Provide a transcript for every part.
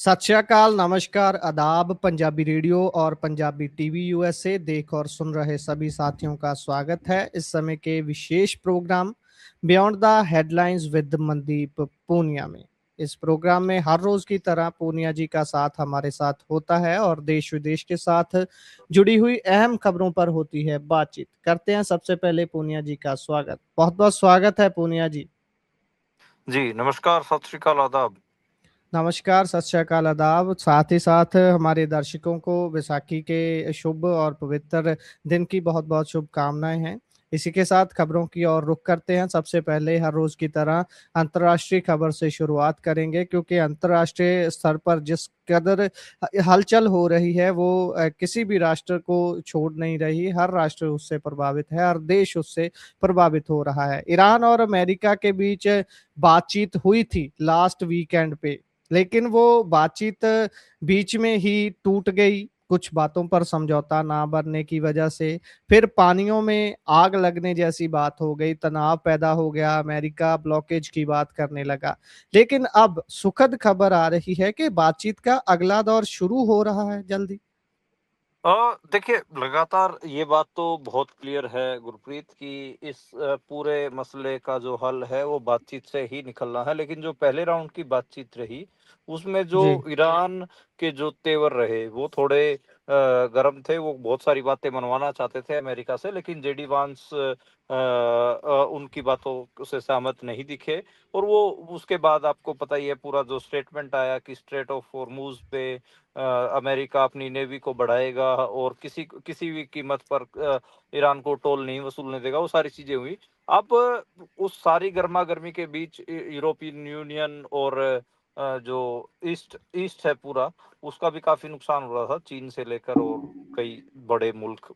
सत श्री अकाल, नमस्कार, आदाब। पंजाबी रेडियो और पंजाबी टीवी यूएसए देख और सुन रहे सभी साथियों का स्वागत है इस समय के विशेष programme beyond the headlines with Mandeep Punia में। इस प्रोग्राम में हर रोज की तरह पूनिया जी का साथ हमारे साथ होता है और देश विदेश के साथ जुड़ी हुई अहम खबरों पर होती है बातचीत। करते हैं सबसे पहले पूनिया जी का स्वागत। बहुत बहुत स्वागत है पूनिया जी। जी, नमस्कार, सत श्री अकाल, आदाब। नमस्कार, सत श्री अकाल, आदाब। साथ ही साथ हमारे दर्शकों को वैसाखी के शुभ और पवित्र दिन की बहुत-बहुत शुभकामनाएँ हैं। इसी के साथ खबरों की ओर रुख करते हैं। सबसे पहले हर रोज़ की तरह अंतर्राष्ट्रीय खबर से शुरुआत करेंगे क्योंकि अंतर्राष्ट्रीय स्तर पर जिस कदर हलचल हो रही है वो किसी भी राष्ट्र को छोड़ नहीं रही। हर राष्ट्र उससे प्रभावित है, हर देश उससे प्रभावित हो रहा है। ईरान और अमेरिका के बीच बातचीत हुई थी लास्ट वीकेंड पे। लेकिन वो बातचीत बीच में ही टूट गई, कुछ बातों पर समझौता ना बनने की वजह से। फिर पानियों में आग लगने जैसी बात हो गई, तनाव पैदा हो गया, अमेरिका ब्लॉकेज की बात करने लगा। लेकिन अब सुखद खबर आ रही है कि बातचीत का अगला दौर शुरू हो रहा है जल्दी। देखिए, लगातार ये बात तो बहुत क्लियर है गुरप्रीत कि इस पूरे मसले का जो हल है वो बातचीत से ही निकलना है। लेकिन जो पहले राउंड की बातचीत रही, उसमें जो जी, ईरान के जो तेवर रहे वो थोड़े गर्म थे। वो बहुत सारी बातें मनवाना चाहते थे अमेरिका से, लेकिन जेडी वांस उनकी बातों से सहमत नहीं दिखे। और वो उसके बाद आपको पता ही है पूरा जो स्टेटमेंट आया कि स्ट्रेट ऑफ हॉर्मूज पे अमेरिका अपनी नेवी को बढ़ाएगा और किसी किसी भी कीमत पर ईरान को टोल नहीं वसूलने देगा। वो सारी चीजें हुई। अब उस सारी गर्मा गर्मी के बीच यूरोपियन यूनियन और जो ईस्ट ईस्ट है पूरा, उसका भी काफी नुकसान हो रहा था, चीन से लेकर और कई बड़े मुल्क,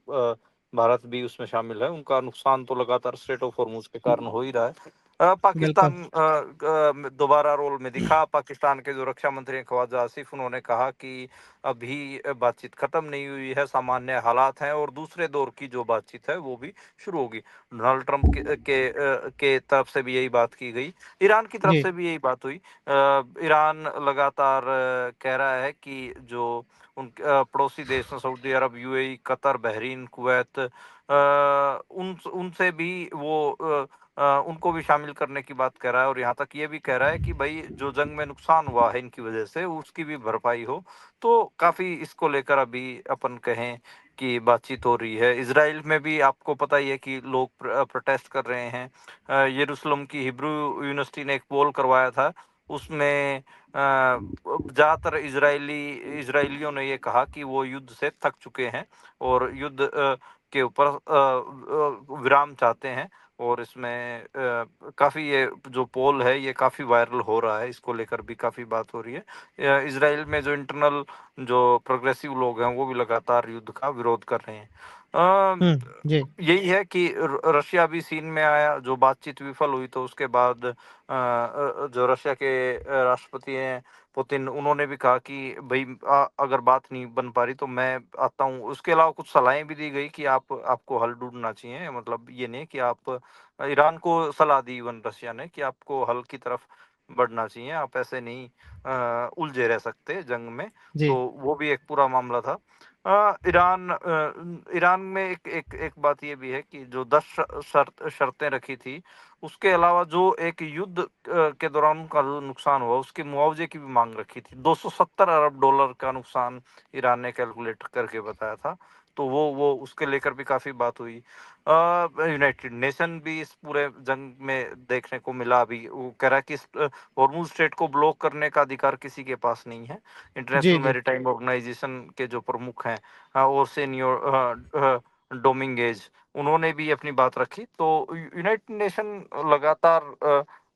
भारत भी उसमें शामिल है। उनका नुकसान तो लगातार स्ट्रेट ऑफ हॉर्मूज के कारण हो ही रहा है। बिल्कुल। पाकिस्तान दोबारा रोल में दिखा। पाकिस्तान के जो रक्षा मंत्री हैं ख्वाजा आसिफ, उन्होंने कहा कि अभी बातचीत खत्म नहीं हुई है, सामान्य हालात हैं और दूसरे दौर की जो बातचीत है वो भी शुरू होगी। डोनाल्ड ट्रंप के तरफ से भी यही बात की गई, ईरान की तरफ जी, से भी यही बात हुई। ईरान लगातार कह रहा है कि जो उन पड़ोसी देश हैं सऊदी अरब, यूएई, कतर, बहरीन, कुवैत, उन उनसे भी वो उनको भी शामिल करने की बात कह रहा है। और यहाँ तक ये भी कह रहा है कि भाई जो जंग में नुकसान हुआ है इनकी वजह से, उसकी भी भरपाई हो। तो काफी इसको लेकर अभी अपन कहें कि बातचीत हो रही है। इसराइल में भी आपको पता ही है कि लोग प्रोटेस्ट कर रहे हैं। यरूशलेम की हिब्रू यूनिवर्सिटी ने एक पोल करवाया था, उसमें ज्यादातर इसराइलियों ने ये कहा कि वो युद्ध से थक चुके हैं और युद्ध के ऊपर विराम चाहते हैं। और इसमें काफी ये जो पोल है ये काफी वायरल हो रहा है, इसको लेकर भी काफी बात हो रही है। इसराइल में जो इंटरनल जो प्रोग्रेसिव लोग हैं वो भी लगातार युद्ध का विरोध कर रहे हैं। हुँ, जी, यही है कि रशिया भी सीन में आया। जो बातचीत विफल हुई तो उसके बाद जो रशिया के राष्ट्रपति हैं पुतिन, उन्होंने भी कहा कि भाई अगर बात नहीं बन पा रही तो मैं आता हूँ। उसके अलावा कुछ सलाहें भी दी गई कि आपको हल ढूंढना चाहिए। मतलब ये नहीं कि आप ईरान को सलाह दी इवन रशिया ने कि आपको हल की तरफ बढ़ना चाहिए, आप ऐसे नहीं उलझे रह सकते जंग में। जी, तो वो भी एक पूरा मामला था। ईरान में एक एक एक बात ये भी है कि जो 10 शर्तें रखी थी, उसके अलावा जो एक युद्ध के दौरान उनका जो नुकसान हुआ उसके मुआवजे की भी मांग रखी थी। 270 अरब डॉलर का नुकसान ईरान ने कैलकुलेट करके बताया था। तो वो उसके लेकर भी काफी बात हुई। यूनाइटेड नेशन भी इस पूरे जंग में देखने को मिला। अभी वो कह रहा है कि हॉर्मुज स्ट्रेट को ब्लॉक करने का अधिकार किसी के पास नहीं है। जी, इंटरनेशनल जी, मैरीटाइम ऑर्गेनाइजेशन के जो प्रमुख हैं, ओसेनियो डोमिंगेज, उन्होंने भी अपनी बात रखी। तो यूनाइटेड नेशन लगातार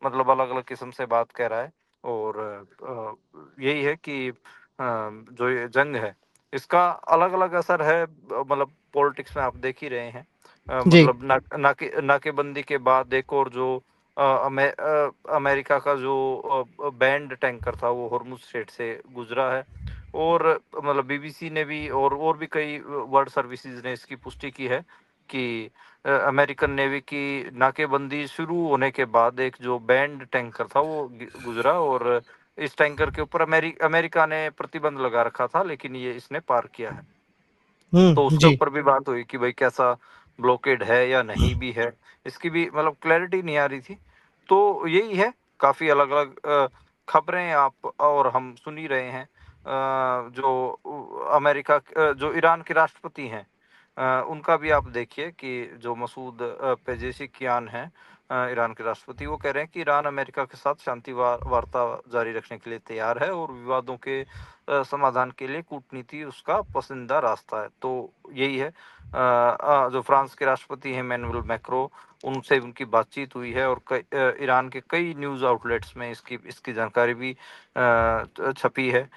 मतलब अलग अलग किस्म से बात कह रहा है। और यही है कि जो ये जंग है इसका अलग अलग असर है। मतलब पॉलिटिक्स में आप देख ही रहे हैं। जी, मतलब नाकेबंदी के बाद एक और जो अमेरिका का जो बैंड टैंकर था वो हॉर्मुज स्ट्रेट से गुजरा है। और मतलब बीबीसी ने भी और भी कई वर्ल्ड सर्विसेज ने इसकी पुष्टि की है कि अमेरिकन नेवी की नाकेबंदी शुरू होने के बाद एक जो बैंड टैंकर था वो गुजरा। और इस टैंकर के ऊपर अमेरिका ने प्रतिबंध लगा रखा था, लेकिन ये इसने पार किया है। तो उसके जी। ऊपर भी बात हुई कि भाई कैसा ब्लॉकेड है या नहीं भी है, इसकी भी मतलब क्लैरिटी नहीं आ रही थी। तो यही है, काफ़ी अलग-अलग खबरें आप और हम सुन ही रहे हैं। जो जो ईरान के राष्ट्रपति हैं, उनका भी आप देखिए कि जो मसूद पेजेशिकियान हैं, ईरान के राष्ट्रपति, वो कह रहे हैं कि ईरान अमेरिका के साथ शांति वार्ता जारी रखने के लिए तैयार है और विवादों के समाधान के लिए कूटनीति उसका पसंदीदा रास्ता है। तो यही है। जो फ्रांस के राष्ट्रपति हैं इमैनुअल मैक्रों, उनसे उनकी बातचीत हुई है और ईरान के कई न्यूज़ आउटलेट्स में इसकी इसकी जानकारी भी छपी है।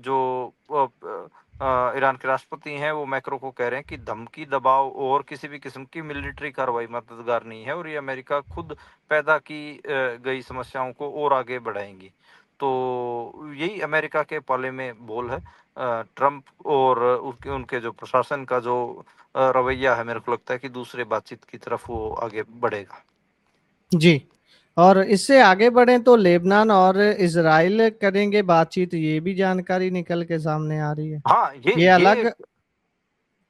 जो ईरान के राष्ट्रपति हैं वो मैक्रों को कह रहे हैं कि धमकी, दबाव और किसी भी किस्म की मिलिट्री कार्रवाई मददगार नहीं है और ये अमेरिका खुद पैदा की गई समस्याओं को और आगे बढ़ाएंगी। तो यही अमेरिका के पाले में बोल है। ट्रंप और उनके उनके जो प्रशासन का जो रवैया है, मेरे को लगता है कि दूसरे बातचीत की तरफ वो आगे बढ़ेगा। जी। और इससे आगे बढ़ें तो लेबनान और इज़राइल करेंगे बातचीत, ये भी जानकारी निकल के सामने आ रही है। हाँ, ये ये अलग। ये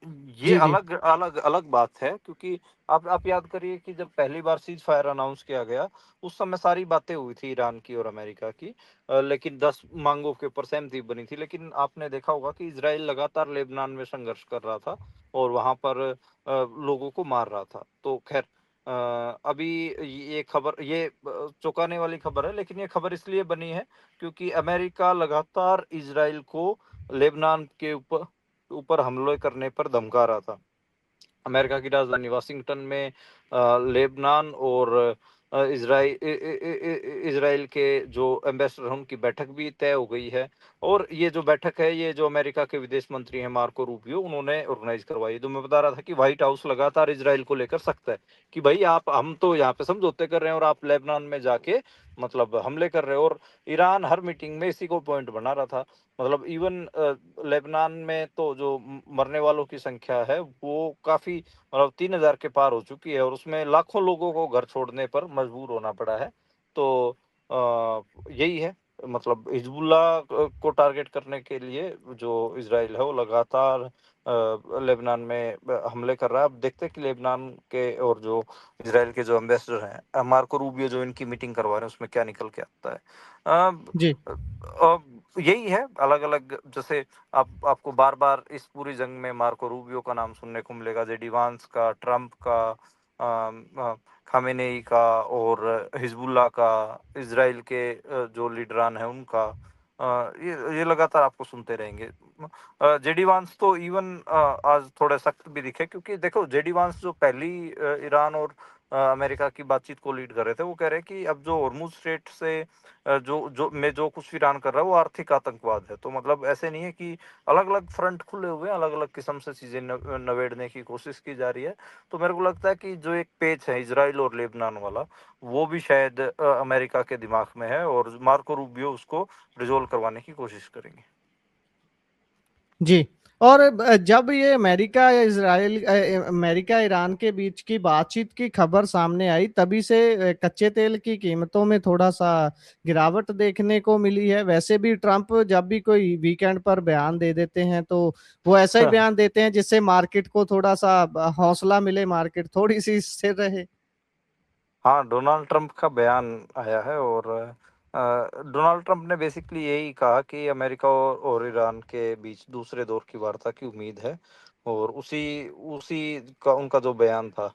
जी, जी। अलग अलग अलग बात है, क्योंकि आप याद करिए कि जब पहली बार सीज फायर अनाउंस किया गया, उस समय सारी बातें हुई थी ईरान की और अमेरिका की, लेकिन 10 मांगों के ऊपर सहमति बनी थी। लेकिन आपने देखा होगा कि इजराइल लगातार लेबनान में संघर्ष कर रहा था और वहां पर लोगों को मार रहा था। तो खैर, अभी ये खबर, ये चौंकाने वाली खबर है, लेकिन ये खबर इसलिए बनी है क्योंकि अमेरिका लगातार इजराइल को लेबनान के ऊपर ऊपर हमले करने पर धमका रहा था। अमेरिका की राजधानी वाशिंगटन में लेबनान और इजराइल के जो एम्बेसडर हैं उनकी बैठक भी तय हो गई है। और ये जो बैठक है, ये जो अमेरिका के विदेश मंत्री हैं मार्को रूबियो, उन्होंने ऑर्गेनाइज करवाई। तो मैं बता रहा था कि व्हाइट हाउस लगातार इजराइल को लेकर सख्त है कि भाई आप, हम तो यहाँ पे समझौते कर रहे हैं और आप लेबनान में जाके मतलब हमले कर रहे हो। और ईरान हर मीटिंग में इसी को पॉइंट बना रहा था। मतलब इवन लेबनान में तो जो मरने वालों की संख्या है वो काफी, मतलब 3,000 के पार हो चुकी है और उसमें लाखों लोगों को घर छोड़ने पर मजबूर होना पड़ा है। तो यही है, मतलब हिजबुल्लाह को टारगेट करने के लिए जो इजराइल है वो लगातार लेबनान में हमले कर रहा है। अब देखते हैं कि लेबनान के और जो इजराइल के जो एम्बेसडर हैं, मार्को रूबियो, जो इनकी मीटिंग करवा रहे हैं उसमें क्या निकल के आता है। जी। यही है, अलग अलग, जैसे आपको बार बार इस पूरी जंग में मार्को रूबियो का नाम सुनने को मिलेगा, जेडी वांस का, ट्रंप का, खामेनेई का और हिजबुल्लाह का, इजराइल के जो लीडरान हैं उनका। ये लगातार आपको सुनते रहेंगे। जेडी वांस तो इवन आज थोड़े सख्त भी दिखे, क्योंकि देखो जेडी वांस जो पहली ईरान और अमेरिका की बातचीत को लीड कर रहे थे, वो कह रहे हैं कि अब जो हॉर्मुज स्ट्रेट से जो कुछ ईरान कर रहा है वो आर्थिक आतंकवाद है। तो मतलब ऐसे नहीं है कि अलग अलग फ्रंट खुले हुए हैं, अलग अलग किस्म से चीजें नवेड़ने की कोशिश की जा रही है। तो मेरे को लगता है कि जो एक पेच है इजराइल और लेबनान वाला, वो भी शायद अमेरिका के दिमाग में है और मार्को रूबियो उसको रिजोल्व करवाने की कोशिश करेंगे। जी। और जब ये अमेरिका या इजराइल अमेरिका ईरान के बीच की बातचीत की खबर सामने आई, तभी से कच्चे तेल की कीमतों में थोड़ा सा गिरावट देखने को मिली है। वैसे भी ट्रंप जब भी कोई वीकेंड पर बयान दे देते हैं तो वो ऐसा ही बयान देते हैं जिससे मार्केट को थोड़ा सा हौसला मिले, मार्केट थोड़ी सी स्थिर रहे। हाँ, डोनाल्ड ट्रंप का बयान आया है और डोनाल्ड ट्रंप ने बेसिकली यही कहा कि अमेरिका और ईरान के बीच दूसरे दौर की वार्ता की उम्मीद है। और उसी उसी का उनका जो बयान था,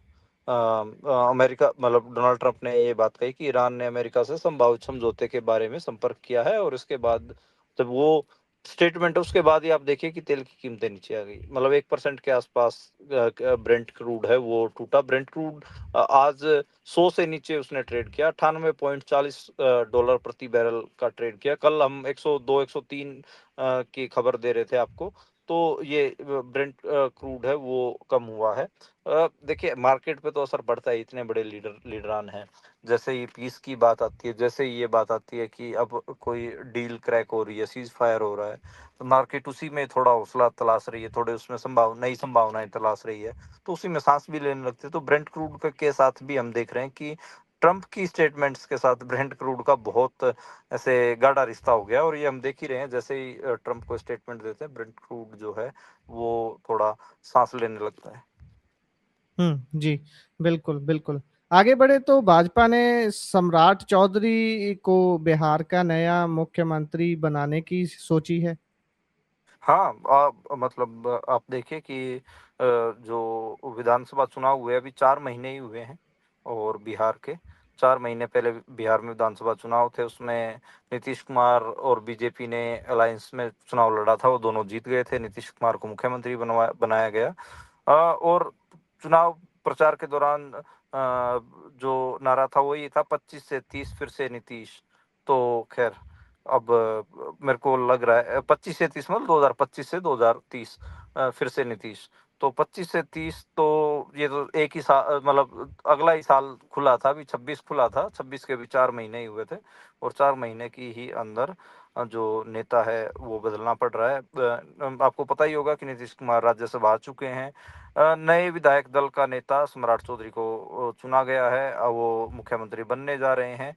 अमेरिका, मतलब डोनाल्ड ट्रंप ने ये बात कही कि ईरान ने अमेरिका से संभावित समझौते के बारे में संपर्क किया है और इसके बाद जब वो स्टेटमेंट है उसके बाद ही आप देखिए कि तेल की कीमतें नीचे आ गई। मतलब 1% के आसपास ब्रेंट क्रूड है वो टूटा। ब्रेंट क्रूड आज 100 से नीचे उसने ट्रेड किया, 98.40 डॉलर प्रति बैरल का ट्रेड किया। कल हम 102 103 की खबर दे रहे थे आपको। तो ये ब्रेंट क्रूड है वो कम हुआ है। देखिए मार्केट पे तो असर पड़ता है, इतने बड़े लीडरान हैं। जैसे ही पीस की बात आती है, जैसे ही ये बात आती है कि अब कोई डील क्रैक हो रही है, सीज फायर हो रहा है, तो मार्केट उसी में थोड़ा हौसला तलाश रही है, थोड़े उसमें नई संभावनाएं तलाश रही है। तो उसी में सांस भी लेने लगते हैं। तो ब्रेंट क्रूड के साथ भी हम देख रहे हैं कि ट्रंप की स्टेटमेंट्स के साथ ब्रेंट क्रूड का बहुत ऐसे गाढ़ा रिश्ता हो गया, और ये हम देख ही रहे हैं, जैसे ही ट्रंप को स्टेटमेंट देते हैं, ब्रेंट क्रूड जो है वो थोड़ा सांस लेने लगता है। जी, बिल्कुल, बिल्कुल। आगे बढ़े तो भाजपा ने सम्राट चौधरी को बिहार का नया मुख्यमंत्री बनाने की सोची है। हाँ, मतलब आप देखिए कि जो विधानसभा चुनाव हुए अभी 4 महीने ही हुए हैं, और बिहार के 4 महीने पहले बिहार में विधानसभा चुनाव थे, उसमें नीतीश कुमार और बीजेपी ने अलायंस में चुनाव लड़ा था, वो दोनों जीत गए थे, नीतीश कुमार को मुख्यमंत्री बनाया गया। और चुनाव प्रचार के दौरान जो नारा था वो ये था, 25 से 30 फिर से नीतीश। तो खैर, अब मेरे को लग रहा है 25 से 30 मतलब 2025 से 2030 फिर से नीतीश। तो 25 से 30 तो ये तो एक ही साल, मतलब अगला ही साल खुला था, अभी 26 खुला था, 26 के भी 4 महीने ही हुए थे, और 4 महीने की ही अंदर जो नेता है वो बदलना पड़ रहा है। आपको पता ही होगा कि नीतीश कुमार राज्यसभा आ चुके हैं। नए विधायक दल का नेता सम्राट चौधरी को चुना गया है, वो मुख्यमंत्री बनने जा रहे हैं।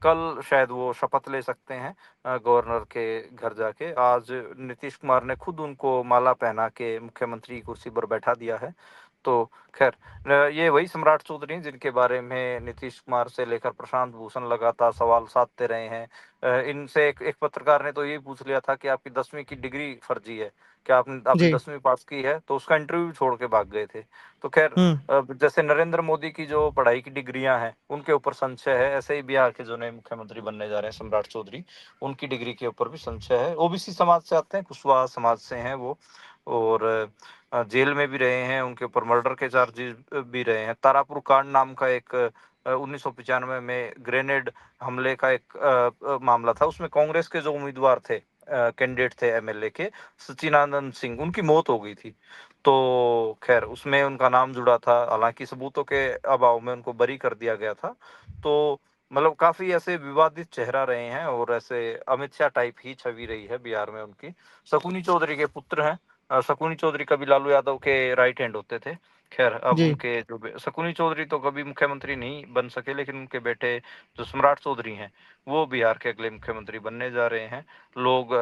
कल शायद वो शपथ ले सकते हैं गवर्नर के घर जाके। आज नीतीश कुमार ने खुद उनको माला पहना के मुख्यमंत्री की कुर्सी पर बैठा दिया है। तो खैर, ये वही सम्राट चौधरी हैं जिनके बारे में नीतीश कुमार से लेकर प्रशांत भूषण लगातार सवाल साधते रहे हैं। इनसे एक पत्रकार ने तो ये पूछ लिया था कि आपकी 10वीं की डिग्री फर्जी है, क्या आपने जी। 10वीं पास की है, तो उसका इंटरव्यू छोड़ के भाग गए थे। तो खैर, हुँ, जैसे नरेंद्र मोदी की जो पढ़ाई की डिग्रियां हैं उनके ऊपर संशय है, ऐसे ही बिहार के जो नए मुख्यमंत्री बनने जा रहे हैं सम्राट चौधरी, उनकी डिग्री के ऊपर भी संशय है। ओबीसी समाज से आते हैं, कुशवाहा समाज से हैं वो, और जेल में भी रहे हैं, उनके ऊपर मर्डर के चार्जेस भी रहे हैं। तारापुर कांड नाम का एक 1995 में ग्रेनेड हमले का एक मामला था, उसमें कांग्रेस के जो उम्मीदवार थे, कैंडिडेट थे एमएलए के, सचिनानंद सिंह, उनकी मौत हो गई थी। तो खैर, उसमें उनका नाम जुड़ा था, हालांकि सबूतों के अभाव में उनको बरी कर दिया गया था। तो मतलब काफी ऐसे विवादित चेहरा रहे हैं, और ऐसे अमित शाह टाइप ही छवि रही है बिहार में उनकी। शकुनी चौधरी के पुत्र हैं। शकुनी चौधरी कभी लालू यादव के राइट हैंड होते थे। खैर, अब जी, उनके जो शकुनी चौधरी तो कभी मुख्यमंत्री नहीं बन सके, लेकिन उनके बेटे जो सम्राट चौधरी हैं वो बिहार के अगले मुख्यमंत्री बनने जा रहे हैं। लोग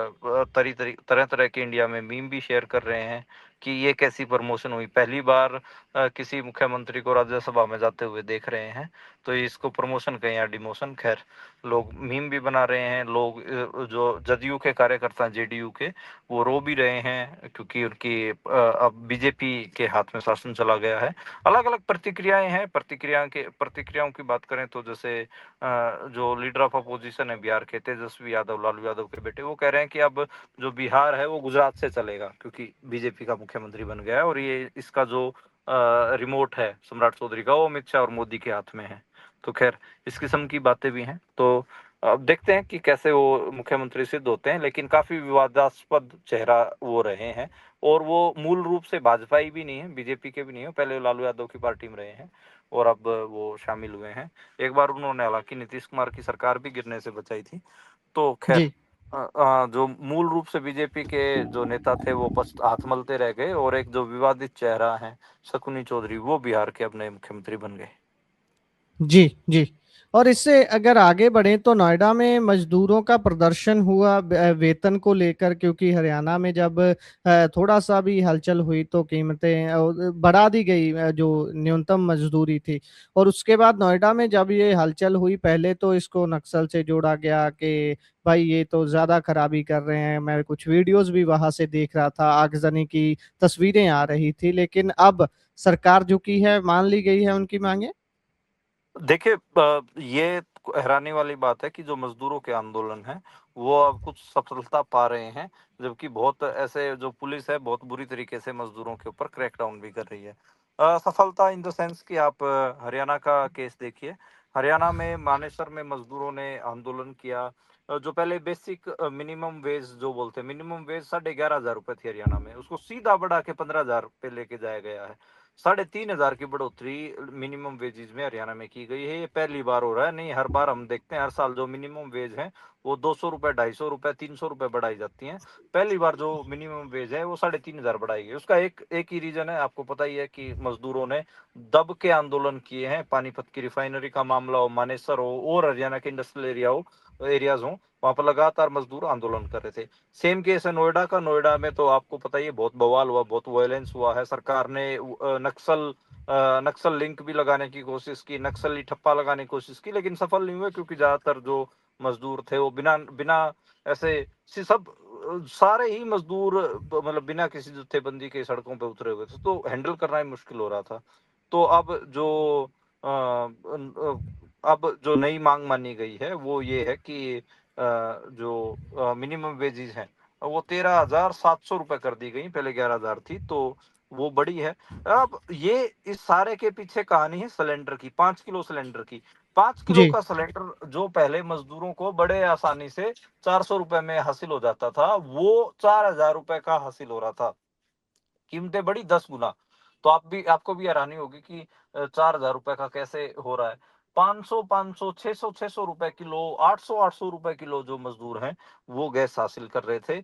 तरह तरह के इंडिया में मीम भी शेयर कर रहे हैं कि ये कैसी प्रमोशन हुई, पहली बार किसी मुख्यमंत्री को राज्यसभा में जाते हुए देख रहे हैं, तो इसको प्रमोशन कहें या डिमोशन। खैर, लोग मीम भी बना रहे हैं, लोग जो जदयू के कार्यकर्ता हैं, जेडीयू के, वो रो भी रहे हैं, क्योंकि उनकी अब बीजेपी के हाथ में शासन चला गया है। अलग अलग प्रतिक्रियाएं हैं। प्रतिक्रियाओं की बात करें तो जैसे जो लीडर ऑफ अपोजिशन है बिहार के, तेजस्वी यादव, लालू यादव के बेटे, वो कह रहे हैं कि अब जो बिहार है वो गुजरात से चलेगा, क्योंकि बीजेपी का मुख्यमंत्री बन गया है, और ये इसका जो रिमोट है सम्राट चौधरी का, वो अमित शाह और मोदी के हाथ में है। तो खैर, इस किस्म की बातें भी हैं। तो अब देखते हैं कि कैसे वो मुख्यमंत्री सिद्ध होते हैं, लेकिन काफी विवादास्पद चेहरा वो रहे हैं, और वो मूल रूप से भाजपाई भी नहीं है, बीजेपी के भी नहीं है, पहले लालू यादव की पार्टी में रहे हैं, और अब वो शामिल हुए हैं। एक बार उन्होंने हालांकि नीतीश कुमार की सरकार भी गिरने से बचाई थी। तो खैर, जी। जो मूल रूप से बीजेपी के जो नेता थे वो पस्त हाथ मलते रह गए, और एक जो विवादित चेहरा है शकुनी चौधरी, वो बिहार के अब नए मुख्यमंत्री बन गए। जी, जी। और इससे अगर आगे बढ़ें तो नोएडा में मज़दूरों का प्रदर्शन हुआ वेतन को लेकर, क्योंकि हरियाणा में जब थोड़ा-सा भी हलचल हुई तो कीमतें बढ़ा दी गई, जो न्यूनतम मज़दूरी थी। और उसके बाद नोएडा में जब ये हलचल हुई, पहले तो इसको नक्सल से जोड़ा गया कि भाई ये तो ज़्यादा खराबी कर रहे हैं। मैं कुछ वीडियोज़ भी वहाँ से देख रहा था, आगजनी की तस्वीरें आ रही थी। लेकिन अब सरकार झुकी है, मान ली गई है उनकी माँगें? देखिए, ये हैरानी वाली बात है कि जो मजदूरों के आंदोलन हैं वो अब कुछ सफलता पा रहे हैं, जबकि बहुत ऐसे जो पुलिस है बहुत बुरी तरीके से मजदूरों के ऊपर क्रैकडाउन भी कर रही है। सफलता इन द सेंस कि आप हरियाणा का केस देखिए। हरियाणा में मानेसर में मजदूरों ने आंदोलन किया। जो पहले बेसिक मिनिमम वेज जो बोलते हैं, मिनिमम वेज 11,500 रुपए थी हरियाणा में, उसको सीधा बढ़ा के 15,000 पे लेके जाया गया है। 3,500 की बढ़ोतरी मिनिमम वेजेस में हरियाणा में की गई है। ये पहली बार हो रहा है, नहीं हर बार हम देखते हैं हर साल जो मिनिमम वेज है वो 200 रुपए, 250 रुपए, 300 रुपए बढ़ाई जाती हैं। पहली बार जो मिनिमम वेज है वो 3,500 बढ़ाई गई। उसका एक ही रीजन है, आपको पता ही है कि मजदूरों ने दब के आंदोलन किए हैं। पानीपत की रिफाइनरी का मामला हो, मानेसर हो और हरियाणा के इंडस्ट्रियल एरियाज हो, वहां पर लगातार मजदूर आंदोलन कर रहे थे। सेम केस है नोएडा का। नोएडा में तो आपको पता ही है बहुत बवाल हुआ, बहुत वायलेंस हुआ है। सरकार ने नक्सल लिंक भी लगाने की कोशिश की, नक्सली ठप्पा लगाने की कोशिश की, लेकिन सफल नहीं हुए, क्योंकि ज्यादातर जो मजदूर थे वो बिना बिना ऐसे सब सारे ही मजदूर मतलब बिना किसी जत्थेबंदी के सड़कों पे उतरे हुए थे, तो हैंडल करना ही मुश्किल हो रहा था। तो अब जो नई मांग मानी गई है वो ये है कि जो मिनिमम वेजेस हैं वो 13,700 रुपए कर दी गई, पहले 11,000 थी, तो वो बड़ी है। अब ये इस सारे के पीछे कहानी है सिलेंडर की, 5 किलो सिलेंडर की। 5 किलो जी, का सिलेंडर जो पहले मजदूरों को बड़े आसानी से 400 रुपए में हासिल हो जाता था, वो 4,000 रुपए का हासिल हो रहा था। कीमतें बढ़ी 10 गुना। तो आपको भी हैरानी होगी कि 4,000 रुपए का कैसे हो रहा है। 500 600 रुपए किलो, 800 रुपए किलो जो मजदूर हैं वो गैस हासिल कर रहे थे।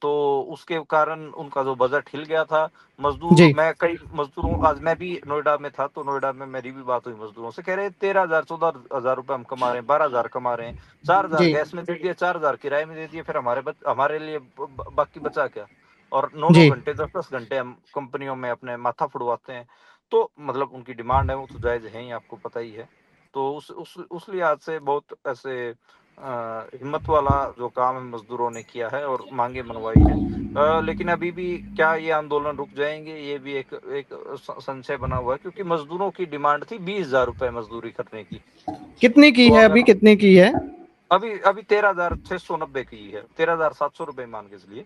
तो उसके कारण उनका जो बजट हिल गया था। मजदूर, जी, मैं कई मजदूरों, आज मैं भी नोएडा में था, तो नोएडा में मेरी भी बात हुई मजदूरों से, कह रहे 13,000 14,000 रुपए हम कमा रहे हैं, 12,000 कमा रहे हैं, 4,000 जी, गैस में दे दिए, 4,000 किराए में दे दिए, फिर हमारे लिए बाकी बचा क्या। और 9-9 जी। घंटे, 10-10 घंटे हम कंपनियों में अपने माथा फुड़वाते हैं। तो मतलब उनकी डिमांड है, वो तो जायज़ है ही, आपको पता ही है। तो उस लिहाज से बहुत ऐसे हिम्मत वाला जो काम है मज़दूरों ने किया है और माँगें मनवाई हैं। लेकिन अभी भी क्या ये आंदोलन रुक जाएँगे? ये भी एक एक संशय बना हुआ है, क्योंकि मज़दूरों की डिमांड थी 20,000 रुपए मज़दूरी करने की। कितनी की तो है अगर अभी, कितनी की है? अभी 13,690 की है, 13,700 रुपए मान के चलिए।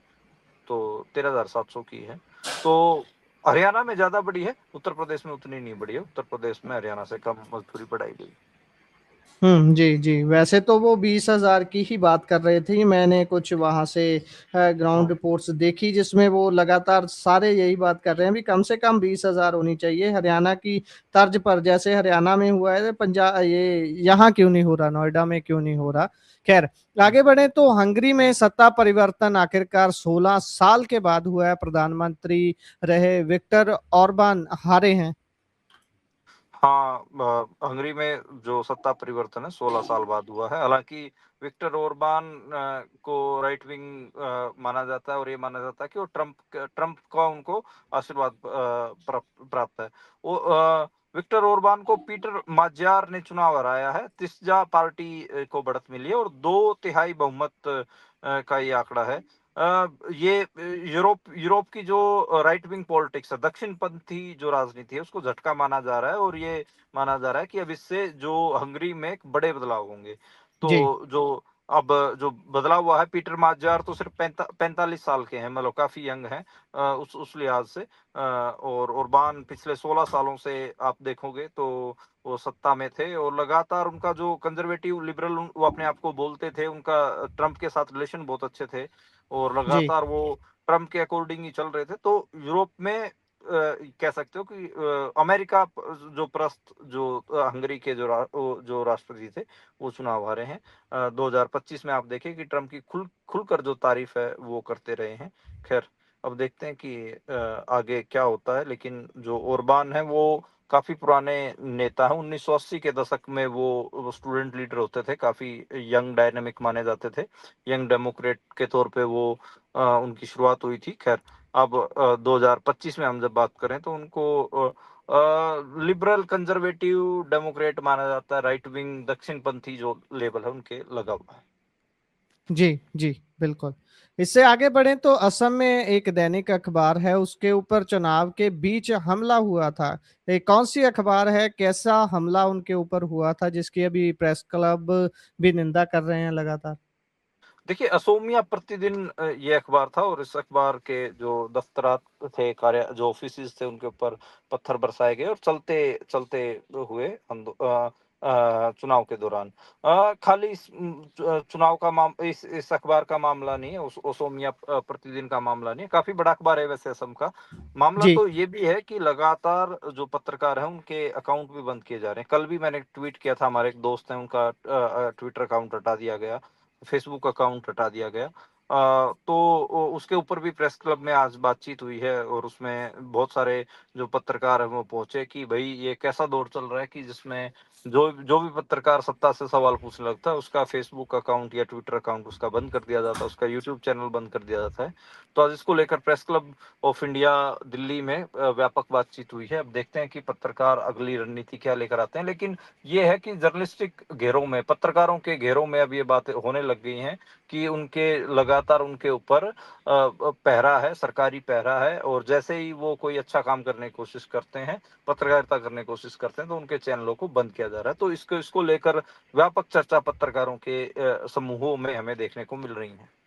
तो 13,700 की है। तो हरियाणा में ज़्यादा बढ़ी है, उत्तर प्रदेश में उतनी नहीं बढ़ी है। उत्तर प्रदेश में हरियाणा से कम मज़दूरी बढ़ाई गई। जी, जी। वैसे तो वो 20,000 की ही बात कर रहे थे। मैंने कुछ वहाँ से ग्राउंड हाँ, रिपोर्ट्स देखी जिसमें वो लगातार सारे यही बात कर रहे हैं, भी कम से कम 20,000 होनी चाहिए हरियाणा की तर्ज पर। जैसे हरियाणा में हुआ है, ये यहाँ क्यों नहीं हो रहा, नोएडा में क्यों नहीं हो रहा? ख़ैर, हुँ। आगे बढ़ें तो हंगरी में सत्ता परिवर्तन आखिरकार 16 साल के बाद हुआ है। प्रधानमंत्री रहे विक्टर ऑर्बान हारे हैं। हाँ, हंगरी में जो सत्ता परिवर्तन है 16 साल बाद हुआ है। हालाँकि विक्टर ओर्बान को राइट विंग माना जाता है, और ये माना जाता है कि वो ट्रम्प का उनको आशीर्वाद प्राप्त है। विक्टर ओर्बान को पीटर माज्यार ने चुनाव हराया है। तिस्जा पार्टी को बढ़त मिली है, और 2 तिहाई बहुमत का ये आंकड़ा है। ये यूरोप की जो राइट विंग पॉलिटिक्स है, दक्षिणपंथी जो राजनीति है, उसको झटका माना जा रहा है, और ये माना जा रहा है कि अब इससे जो हंगरी में एक बड़े बदलाव होंगे। जी। तो अब जो बदलाव हुआ है, पीटर माजार तो सिर्फ 45 साल के हैं, मतलब काफी यंग हैं उस लिहाज से। और ओरबान पिछले 16 सालों से आप देखोगे तो वो सत्ता में थे, और लगातार उनका जो कंजर्वेटिव लिबरल वो अपने आप को बोलते थे, उनका ट्रम्प के साथ रिलेशन बहुत अच्छे थे, और जी। लगातार वो ट्रम्प के अकॉर्डिंग ही चल रहे थे। तो यूरोप में कह सकते हो कि अमेरिका जो प्रस्त जो हंगरी के जो राष्ट्रपति थे वो चुनाव हारे हैं। 2025 में आप देखें कि ट्रम्प की खुलकर जो तारीफ है वो करते रहे हैं। खैर, अब देखते हैं कि आगे क्या होता है, लेकिन जो ओरबान है वो काफी पुराने नेता हैं। 1980 के दशक में वो स्टूडेंट लीडर होते थे, काफी यंग डायनेमिक माने जाते थे। यंग डेमोक्रेट के तौर पे वो उनकी शुरुआत हुई थी। खैर, अब 2025 में हम जब बात करें तो उनको लिबरल कंजर्वेटिव डेमोक्रेट माना जाता है, राइट विंग दक्षिणपंथी जो लेबल है उनके लगा हुआ है। जी, जी, बिल्कुल। इससे आगे बढ़ें तो असम में एक दैनिक अखबार है, उसके ऊपर चुनाव के बीच हमला हुआ था। ये कौन-सी अखबार है? कैसा हमला उनके ऊपर हुआ था, जिसकी अभी प्रेस क्लब भी निंदा कर रहे हैं लगातार? देखिए, असोमिया प्रतिदिन ये अखबार था, और इस अखबार के जो दफ्तरात थे, कार्य जो ऑफिसेज थे, उनके ऊपर पत्थर बरसाए गए, और चलते चलते हुए चुनाव के दौरान। खाली चुनाव का इस अखबार का मामला नहीं है, उस असमिया प्रतिदिन का मामला नहीं है, काफ़ी बड़ा अखबार है वैसे असम का। मामला जी, तो ये भी है कि लगातार जो पत्रकार हैं, उनके अकाउंट भी बंद किए जा रहे हैं। कल भी मैंने ट्वीट किया था, हमारे एक दोस्त हैं, उनका ट्विटर अकाउंट हटा दिया गया, फेसबुक अकाउंट हटा दिया गया। तो उसके ऊपर भी प्रेस क्लब में आज बातचीत हुई है और उसमें बहुत सारे जो पत्रकार हैं वो पहुंचे कि भई ये कैसा दौर चल रहा है कि जिसमें जो जो भी पत्रकार सत्ता से सवाल पूछने लगता है, उसका फेसबुक अकाउंट या ट्विटर अकाउंट उसका बंद कर दिया जाता है, उसका यूट्यूब चैनल बंद कर दिया जाता है। तो आज इसको लेकर press club of India Delhi में व्यापक बातचीत हुई है। अब देखते हैं कि पत्रकार अगली रणनीति क्या लेकर आते हैं। लेकिन ये है कि जर्नलिस्टिक घेरों में, पत्रकारों के घेरों में अब ये बातें होने लग गई हैं कि उनके लगातार उनके ऊपर पहरा है, सरकारी पहरा है, और जैसे ही वो कोई अच्छा काम करने की कोशिश करते हैं, पत्रकारिता करने की कोशिश करते हैं, तो उनके चैनलों को बंद किया जा रहा है। तो इसको इसको लेकर व्यापक चर्चा पत्रकारों के समूहों में हमें देखने को मिल रही है।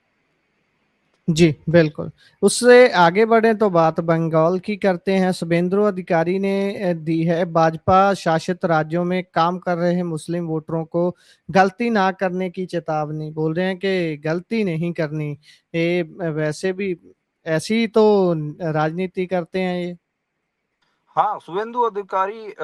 जी, बिल्कुल। उससे आगे बढ़ें तो बात बंगाल की करते हैं। शुभेंदु अधिकारी ने दी है भाजपा शासित राज्यों में काम कर रहे मुस्लिम वोटरों को गलती ना करने की चेतावनी। बोल रहे हैं कि गलती नहीं करनी। ये वैसे भी ऐसी ही तो राजनीति करते हैं ये। हाँ, शुभेंदु अधिकारी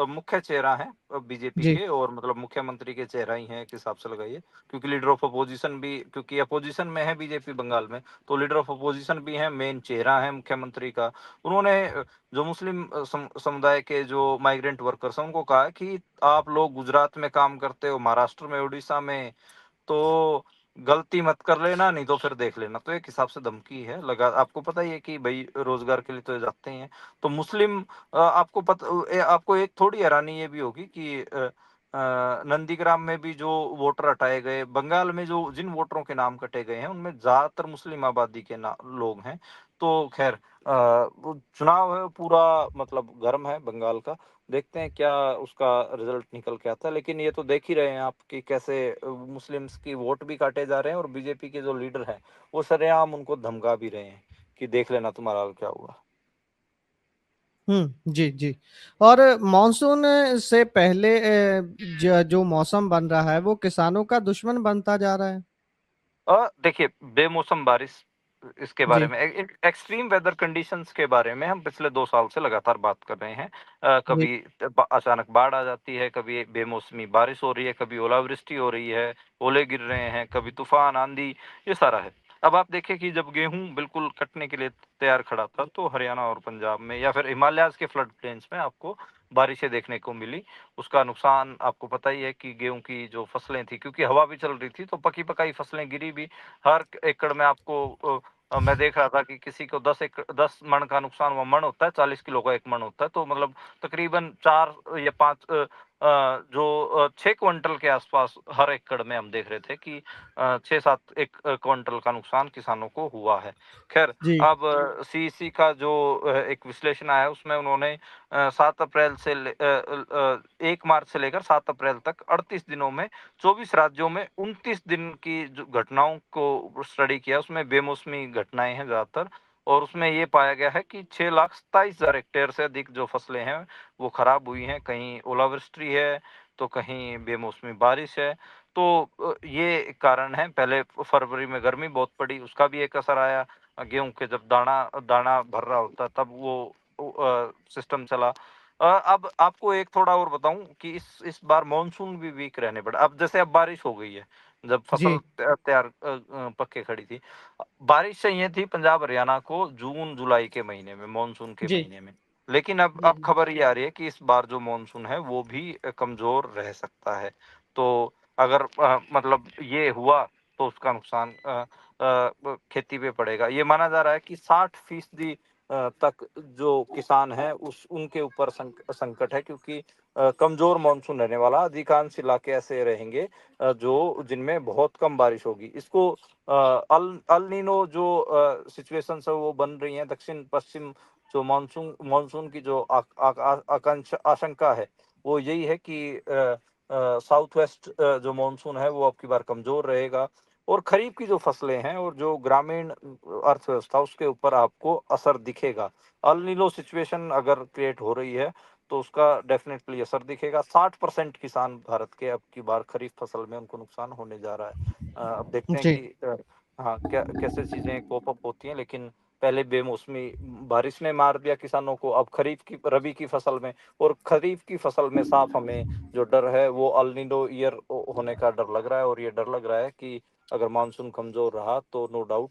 मुख्य चेहरा हैं बीजेपी जी, के, और मतलब मुख्यमंत्री के चेहरा ही हैं एक हिसाब से लगाइए, क्योंकि लीडर ऑफ अपोजिशन भी, क्योंकि अपोजिशन में है बीजेपी बंगाल में, तो लीडर ऑफ अपोजिशन भी हैं, मेन चेहरा है मुख्यमंत्री का। उन्होंने जो मुस्लिम समुदाय के जो माइग्रेंट वर्कर्स हैं उनको कहा है कि आप लोग गुजरात में काम करते हो, महाराष्ट्र में, उड़ीसा में, तो गलती मत कर लेना, नहीं तो फिर देख लेना। तो एक हिसाब से धमकी है लगा। आपको पता ही है कि भाई रोजगार के लिए तो जाते ही हैं। तो मुस्लिम आपको एक थोड़ी हैरानी ये भी होगी कि नंदीग्राम में भी जो वोटर हटाए गए, बंगाल में जो जिन वोटरों के नाम कटे गए हैं, उनमें ज्यादातर मुस्लिम आबादी के लोग हैं। तो खैर, वो चुनाव है पूरा, मतलब गर्म है बंगाल का। देखते हैं क्या उसका रिजल्ट निकल के आता है। लेकिन ये तो देख ही रहे हैं आप कि कैसे मुस्लिम्स की वोट भी काटे जा रहे हैं, और बीजेपी के जो लीडर हैं वो सरेआम उनको धमका भी रहे हैं कि देख लेना तुम्हारा हाल क्या हुआ। जी, जी। और मानसून से पहले जो मौसम बन रहा है वो किसानों का दुश्मन बनता जा रहा है। देखिए, बेमौसम बारिश, इसके बारे जी, में एक्सट्रीम वेदर कंडीशंस के बारे में हम पिछले 2 साल से लगातार बात कर रहे हैं। जी, कभी अचानक बाढ़ आ जाती है, कभी बेमौसमी बारिश हो रही है, कभी ओलावृष्टि हो रही है, ओले गिर रहे हैं, कभी तूफान, आंधी, ये सारा है। अब आप देखें कि जब गेहूँ बिल्कुल कटने के लिए तैयार खड़ा था, तो हरियाणा और पंजाब में या फिर हिमालयाज़ के फ्लड प्लेन्स में आपको बारिशें देखने को मिली। उसका नुकसान आपको पता ही है कि गेहूँ की जो फसलें थी, क्योंकि हवा भी चल रही थी, तो पकी-पकाई फसलें गिरी भी। हर एकड़ में आपको मैं देख रहा था कि किसी को 10 मण का नुकसान हुआ। मण होता है, 40 किलो का 1 मण होता है, तो मतलब तकरीबन 4 या 5 6 क्विंटल के आसपास हर एकड़ में हम देख रहे थे कि 6-7 एक क्विंटल का नुकसान किसानों को हुआ है। ख़ैर, जी, अब सीईसी का जो एक विश्लेषण आया, उसमें उन्होंने 7 अप्रैल से 1 मार्च से लेकर 7 अप्रैल तक 38 दिनों में 24 राज्यों में 29 दिन की जो घटनाओं को स्टडी किया, उसमें बेमौसमी घटनाएँ हैं ज़्यादातर। और उसमें ये पाया गया है कि 6,27,000 हेक्टेयर से अधिक जो फसलें हैं, वो खराब हुई हैं। कहीं ओलावृष्टि है, तो कहीं बेमौसमी बारिश है। तो ये कारण है। पहले फरवरी में गर्मी बहुत पड़ी, उसका भी एक असर आया। गेहूँ के जब दाना दाना भर रहा होता है, तब वो सिस्टम चला। अब आपको एक थोड़ा और बताऊँ कि इस बार मानसून भी वीक रहने पड़ा। अब जैसे अब बारिश हो गई है, जब फसल जी, तैयार पक के खड़ी थी। बारिश चाहिए थी पंजाब हरियाणा को जून-जुलाई के महीने में, मानसून के जी, महीने में। लेकिन अब जी, खबर ये आ रही है कि इस बार जो मानसून है वो भी कमज़ोर रह सकता है। तो अगर मतलब ये हुआ, तो उसका नुकसान खेती पे पड़ेगा। ये माना जा रहा है कि 60% तक जो किसान हैं उस उनके ऊपर संकट है, क्योंकि कमज़ोर मानसून रहने वाला। अधिकांश इलाके ऐसे रहेंगे जो जिनमें बहुत कम बारिश होगी। इसको अल अल नीनो जो सिचुएशंस है वो बन रही हैं। दक्षिण-पश्चिम जो मानसून की जो आशंका है, वो यही है कि साउथ वेस्ट जो मानसून है वो अब की बार कमज़ोर रहेगा, और खरीफ की जो फसलें हैं और जो ग्रामीण अर्थव्यवस्था, उसके ऊपर आपको असर दिखेगा। अल नीनो सिचुएशन अगर क्रिएट हो रही है, तो उसका डेफिनेटली असर दिखेगा। 60% किसान भारत के अब की बार खरीफ फसल में उनको नुकसान होने जा रहा है। अब देखते हैं जी। कि हाँ, क्या कैसे चीज़ें कोप अप होती हैं, लेकिन पहले बेमौसमी बारिश ने मार दिया किसानों को, अब खरीफ की रबी की फसल में, और खरीफ की फसल में साफ हमें जो डर है वो अल नीनो ईयर होने का डर लग रहा है, और ये डर लग रहा है कि अगर मानसून कमज़ोर रहा तो नो डाउट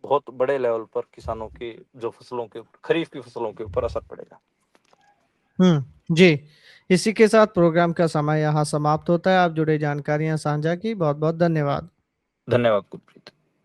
बहुत बड़े लेवल पर किसानों की जो फसलों के खरीफ की फसलों के ऊपर असर पड़ेगा। जी। इसी के साथ प्रोग्राम का समय यहाँ समाप्त होता है। आप जुड़े जानकारियाँ साझा की, बहुत-बहुत धन्यवाद। धन्यवाद गुरप्रीत।